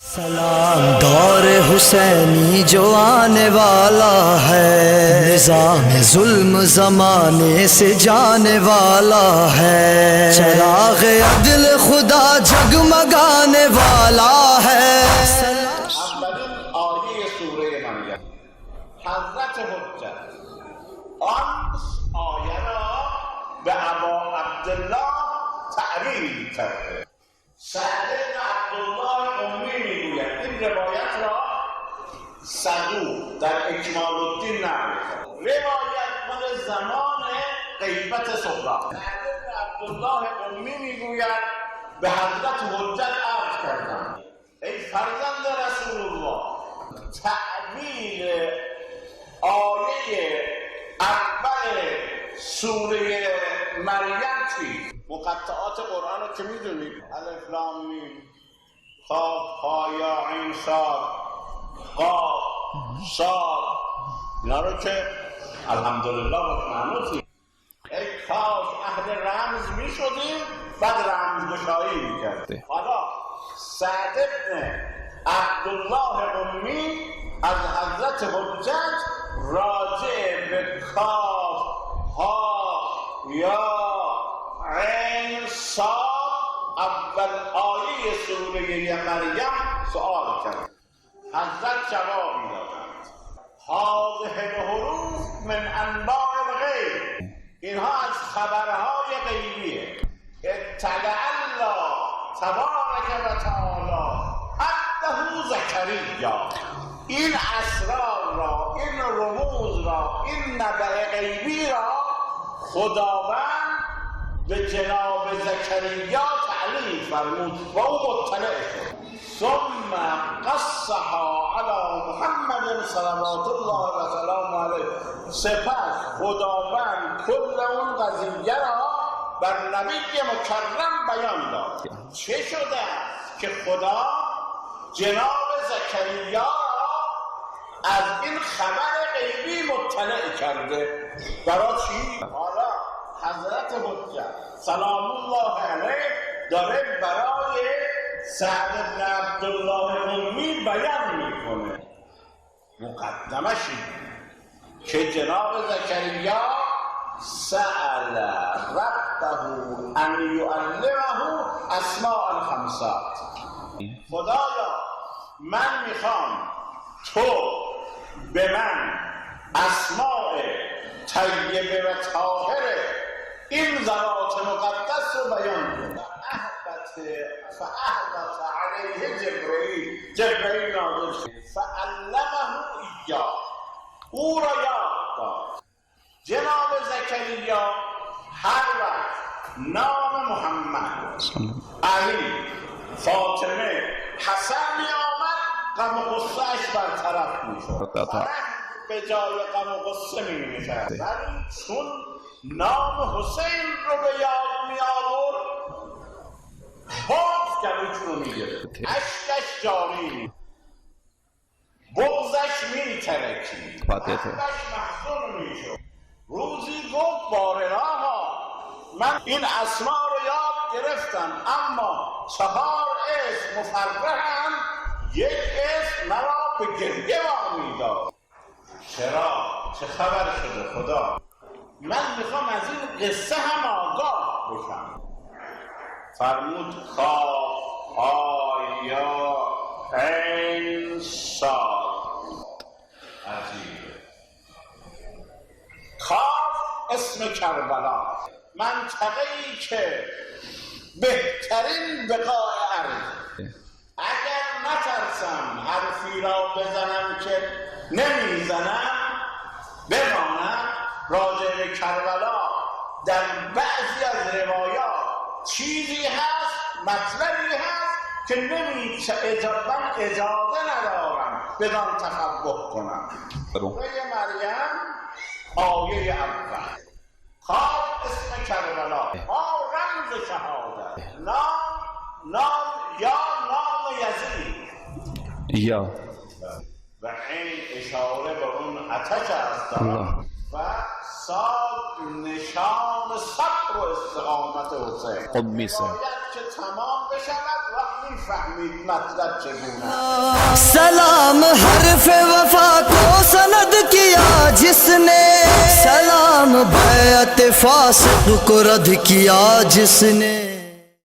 सलाम दौर हुसैनी जो आने वाला है, निज़ाम जुल्म ज़माने से जाने वाला है। चिराग़ अदल खुदा जगमगाने वाला है। اولین آیه سوره مریم حضرت حجت آن آیه را به ابا عبدالله تعبیر کرده. سعد بن عبدالله امی میگوید این روایت را صدوق در اکمال الدین نقل کرد. روایت مال زمان غیبت سهراب. سعد بن عبدالله امی میگوید به حضرت حجت عرض کردم ای فرزند رسول الله، تعبیر آیه اول سوره مریم چی؟ مقطعات قرآن رو که میدونید، الف لام میم کاف ها یا عین صاد قاف صاد، اینا رو که الحمدلله با معنوسی ای کاش اهل رمز میشدیم بعد رمزگشایی میکردیم. حالا سعد بن عبدالله امی از حضرت حجت راجع به کاف ها یا عین صاد اول آیه سوره مریم سؤال کرد. حضرت جوابی دادند هذه الحروف من انباء الغیب، اینها از خبرهای غیبیه. اطلع الله تبارک و تعالی عبده زکریا، این اسرار را، این رموز را، این نبع غیبی را خداوند به جناب زکریا تعلیم فرمود و او مطلع شد. ثم قصها علی محمد صلوات الله و سلام علیه، سپس خداوند کل اون قضیه را بر نبی مکرم بیان داد. چه شده که خدا جناب زکریا را از این خبر غیبی مطلع کرده؟ برای چی؟ حالا حضرت حجت سلام الله علیه داره برای سعد بن عبدالله امی بیان میکنه. مقدمش که جناب زکریا سأل ربه ان یعلمه اسماء الخمسات، خدایا من میخوام تو به من اسماء طیبه و طاهره این ذرات مقدس رو بیان کن. فاهبط علیه جبرئیل نازل شد فعلمه ایاه، او را یاد داد. جناب زکریا هر وقت نام محمد، علی، فاطمه، حسن می آمد غم و غصه اش برطرف می شد، فرح به جای غم و غصه می نشد. ولی چون نام حسین رو به یاد می آورد باز گلوش رو می گرفت، اشکش جاری، بغضش می ترکید، قلبش محزون می شد. روزی گفت بارلاها من این اسما رو یاد گرفتم اما 4 اسم مفرحم، یک اسم مرا به گریه وامی داد. چرا؟ چه خبر شده خدا؟ من میخوام از این قصه هم آگاه بشم. فرمود کاف ها یا عین صاد. عجیبه. کاف اسم کربلا، منطقه‌ای که بهترین بقاع ارض. اگر نترسم حرفی را بزنم که نمیزنم بمانم، راجع به کربلا در بعضی از روایات چیزی هست، مطلبی هست که من اجازه ندارم بدان تفوه کنم. سوره مریم آیه اول، کاف اسم کربلا، ها رمز شهادت، نام یا نام یزید، یا و این اشاره به اون آتش است و صاد نشان صبر و استقامت حسین. خب میسه باید که تمام بشود وقت فهمید مطلب چگونه. सलाम हरफ वफा को सनद किया जिसने, सलाम बैअत फासिक को रद्द किया जिसने।